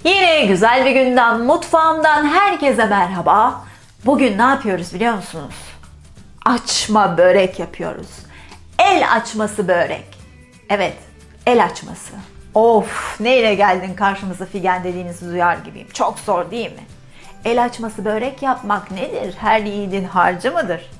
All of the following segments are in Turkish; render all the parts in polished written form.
Yine güzel bir günden, mutfağımdan herkese merhaba. Bugün ne yapıyoruz biliyor musunuz? Açma börek yapıyoruz. El açması börek. Evet, el açması. Of, neyle geldin karşımıza Figen dediğinizi duyar gibiyim. Çok zor değil mi? El açması börek yapmak nedir? Her yiğidin harcı mıdır?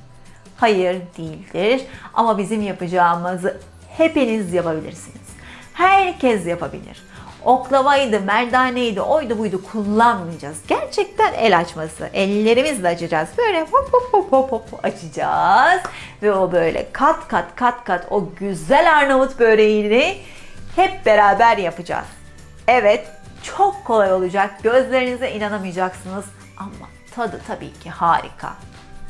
Hayır, değildir. Ama bizim yapacağımızı hepiniz yapabilirsiniz. Herkes yapabilir. Oklavaydı, merdaneydi, oydu buydu kullanmayacağız. Gerçekten el açması. Ellerimizle açacağız. Böyle hop hop hop hop hop açacağız. Ve o böyle kat kat o güzel Arnavut böreğini hep beraber yapacağız. Evet, çok kolay olacak. Gözlerinize inanamayacaksınız. Ama tadı tabii ki harika.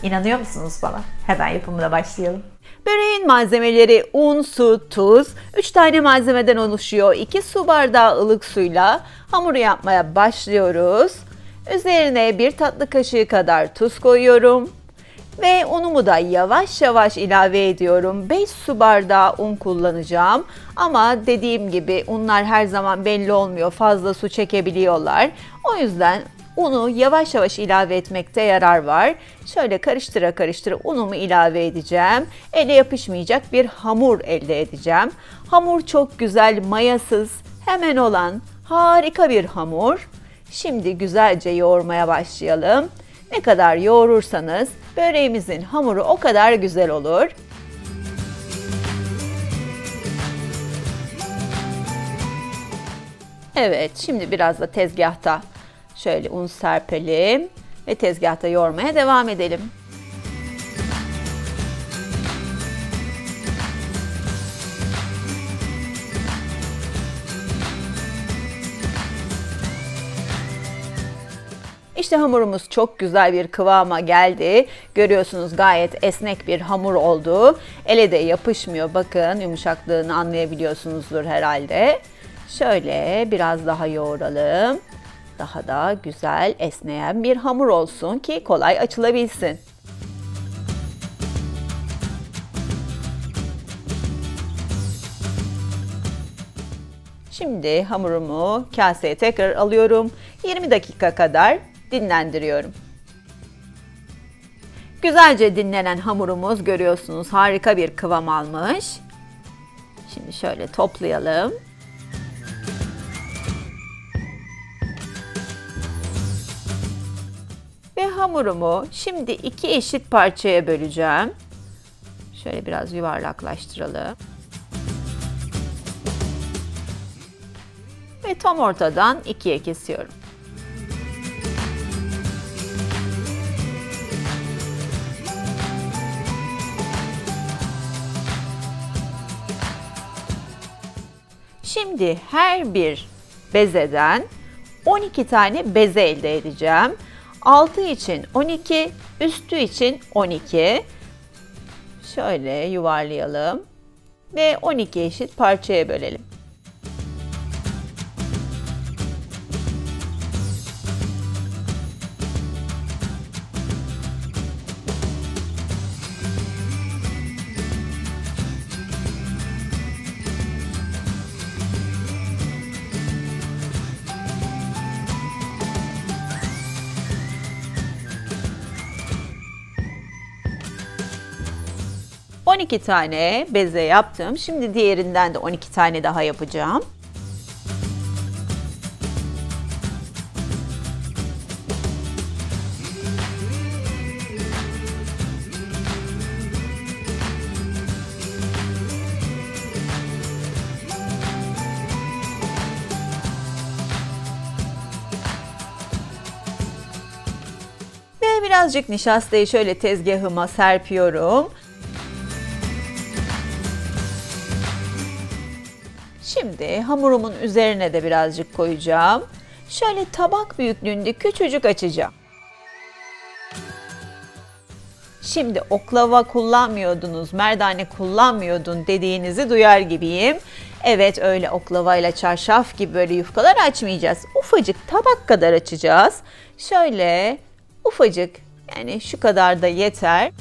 İnanıyor musunuz bana? Hemen yapımına başlayalım. Böreğin malzemeleri un, su, tuz, 3 tane malzemeden oluşuyor. 2 su bardağı ılık suyla hamuru yapmaya başlıyoruz. Üzerine 1 tatlı kaşığı kadar tuz koyuyorum. Ve unumu da yavaş yavaş ilave ediyorum. 5 su bardağı un kullanacağım. Ama dediğim gibi unlar her zaman belli olmuyor. Fazla su çekebiliyorlar. O yüzden unu yavaş yavaş ilave etmekte yarar var. Şöyle karıştıra unumu ilave edeceğim. Ele yapışmayacak bir hamur elde edeceğim. Hamur çok güzel, mayasız, hemen olan harika bir hamur. Şimdi güzelce yoğurmaya başlayalım. Ne kadar yoğurursanız böreğimizin hamuru o kadar güzel olur. Evet, şimdi biraz da tezgahta şöyle un serpelim ve tezgahta yoğurmaya devam edelim. İşte hamurumuz çok güzel bir kıvama geldi. Görüyorsunuz gayet esnek bir hamur oldu. Ele de yapışmıyor. Bakın yumuşaklığını anlayabiliyorsunuzdur herhalde. Şöyle biraz daha yoğuralım. Daha da güzel esneyen bir hamur olsun ki kolay açılabilsin. Şimdi hamurumu kaseye tekrar alıyorum. 20 dakika kadar dinlendiriyorum. Güzelce dinlenen hamurumuz görüyorsunuz harika bir kıvam almış. Şimdi şöyle toplayalım. Ve hamurumu şimdi 2 eşit parçaya böleceğim. Şöyle biraz yuvarlaklaştıralım. Ve tam ortadan 2'ye kesiyorum. Şimdi her bir bezeden 12 tane beze elde edeceğim. Altı için 12, üstü için 12. Şöyle yuvarlayalım ve 12 eşit parçaya bölelim. On 12 tane beze yaptım. Şimdi diğerinden de 12 tane daha yapacağım. Ve birazcık nişastayı şöyle tezgahıma serpiyorum. Şimdi hamurumun üzerine de birazcık koyacağım. Şöyle tabak büyüklüğünde küçücük açacağım. Şimdi oklava kullanmıyordunuz, merdane kullanmıyordun dediğinizi duyar gibiyim. Evet, öyle oklavayla çarşaf gibi böyle yufkalar açmayacağız. Ufacık tabak kadar açacağız. Şöyle ufacık, yani şu kadar da yeter.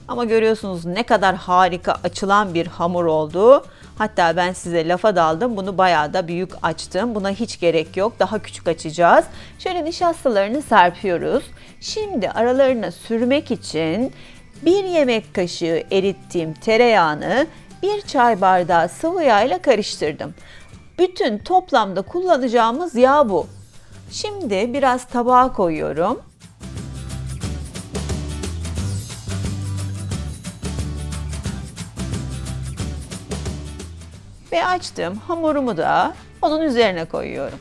Ama görüyorsunuz ne kadar harika açılan bir hamur oldu. Hatta ben size lafa daldım. Bunu bayağı da büyük açtım. Buna hiç gerek yok. Daha küçük açacağız. Şöyle nişastalarını serpiyoruz. Şimdi aralarına sürmek için 1 yemek kaşığı erittiğim tereyağını 1 çay bardağı sıvı yağ ile karıştırdım. Bütün toplamda kullanacağımız yağ bu. Şimdi biraz tabağa koyuyorum. Ve açtığım hamurumu da onun üzerine koyuyorum.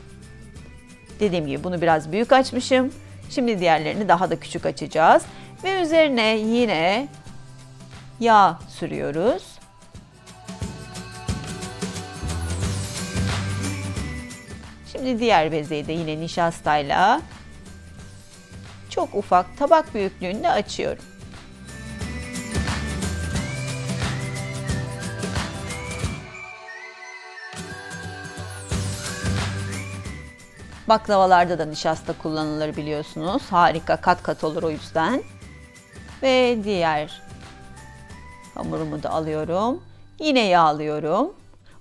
Dediğim gibi bunu biraz büyük açmışım. Şimdi diğerlerini daha da küçük açacağız. Ve üzerine yine yağ sürüyoruz. Şimdi diğer bezeyi de yine nişastayla çok ufak tabak büyüklüğünde açıyorum. Baklavalarda da nişasta kullanılır biliyorsunuz. Harika, kat kat olur o yüzden. Ve diğer hamurumu da alıyorum. Yine yağlıyorum.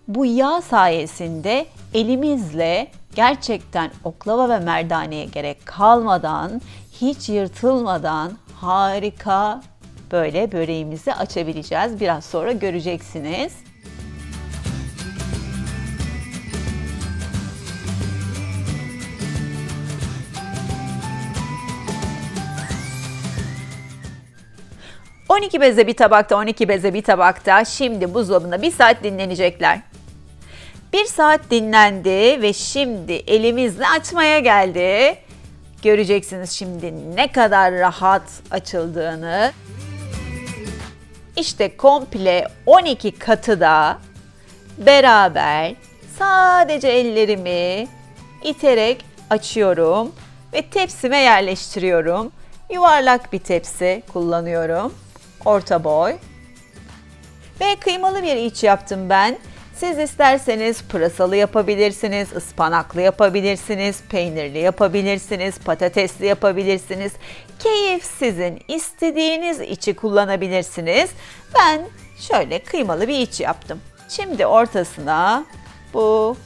Bu yağ sayesinde elimizle gerçekten oklava ve merdaneye gerek kalmadan, hiç yırtılmadan harika böyle böreğimizi açabileceğiz. Biraz sonra göreceksiniz. ...12 beze bir tabakta, 12 beze bir tabakta. Şimdi buzdolabında 1 saat dinlenecekler. 1 saat dinlendi ve şimdi elimizle açmaya geldi. Göreceksiniz şimdi ne kadar rahat açıldığını. İşte komple 12 katı da beraber sadece ellerimi iterek açıyorum ve tepsime yerleştiriyorum. Yuvarlak bir tepsi kullanıyorum. Orta boy. Ve kıymalı bir iç yaptım ben. Siz isterseniz pırasalı yapabilirsiniz, ıspanaklı yapabilirsiniz, peynirli yapabilirsiniz, patatesli yapabilirsiniz. Keyif sizin. İstediğiniz içi kullanabilirsiniz. Ben şöyle kıymalı bir iç yaptım. Şimdi ortasına bu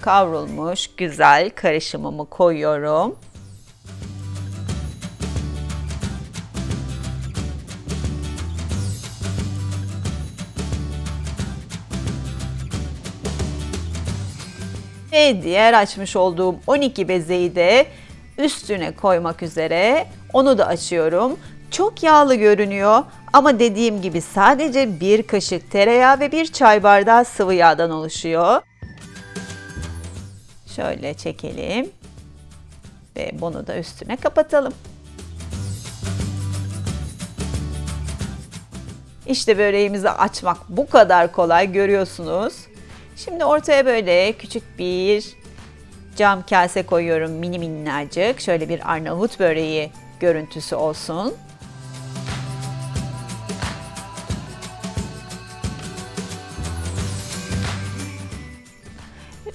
kavrulmuş güzel karışımımı koyuyorum. Ve diğer açmış olduğum 12 bezeyi de üstüne koymak üzere onu da açıyorum. Çok yağlı görünüyor ama dediğim gibi sadece 1 kaşık tereyağı ve 1 çay bardağı sıvı yağdan oluşuyor. Şöyle çekelim ve bunu da üstüne kapatalım. İşte böreğimizi açmak bu kadar kolay, görüyorsunuz. Şimdi ortaya böyle küçük bir cam kase koyuyorum, mini minnacık. Şöyle bir Arnavut böreği görüntüsü olsun.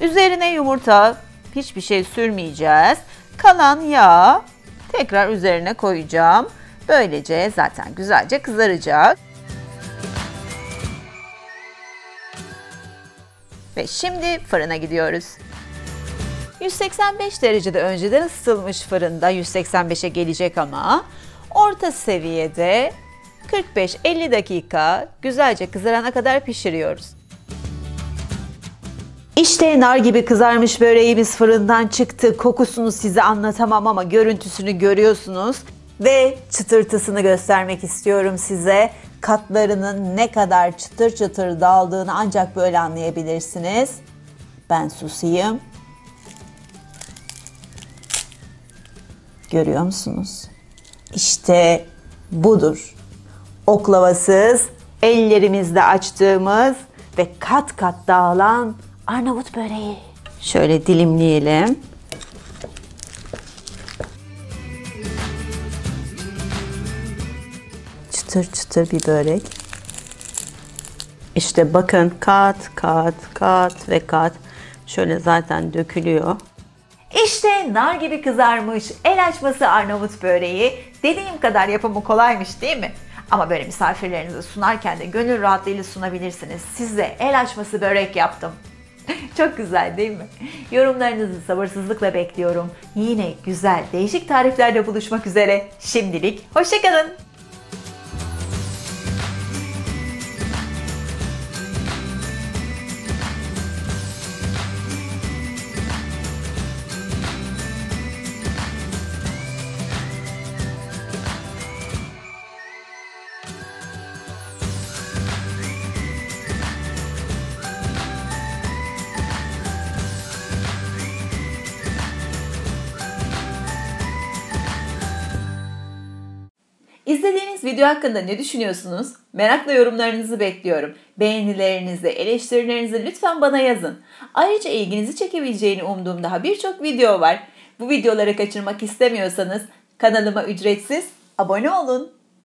Üzerine yumurta, hiçbir şey sürmeyeceğiz. Kalan yağı tekrar üzerine koyacağım. Böylece zaten güzelce kızaracak. Ve şimdi fırına gidiyoruz. 185 derecede önceden ısıtılmış fırında, 185'e gelecek ama orta seviyede 45-50 dakika güzelce kızarana kadar pişiriyoruz. İşte nar gibi kızarmış böreğimiz fırından çıktı. Kokusunu size anlatamam ama görüntüsünü görüyorsunuz. Ve çıtırtısını göstermek istiyorum size. Katlarının ne kadar çıtır çıtır dağıldığını ancak böyle anlayabilirsiniz. Ben susayım. Görüyor musunuz? İşte budur. Oklavasız, ellerimizle açtığımız ve kat kat dağılan Arnavut böreği. Şöyle dilimleyelim. Çıtır çıtır bir börek. İşte bakın kat kat kat ve kat. Şöyle zaten dökülüyor. İşte nar gibi kızarmış el açması Arnavut böreği. Dediğim kadar yapımı kolaymış değil mi? Ama böyle misafirlerinize sunarken de gönül rahatlığıyla sunabilirsiniz. Size el açması börek yaptım. Çok güzel değil mi? Yorumlarınızı sabırsızlıkla bekliyorum. Yine güzel, değişik tariflerde buluşmak üzere. Şimdilik hoşça kalın. İzlediğiniz video hakkında ne düşünüyorsunuz? Merakla yorumlarınızı bekliyorum. Beğenilerinizi, eleştirilerinizi lütfen bana yazın. Ayrıca ilginizi çekebileceğini umduğum daha birçok video var. Bu videoları kaçırmak istemiyorsanız kanalıma ücretsiz abone olun.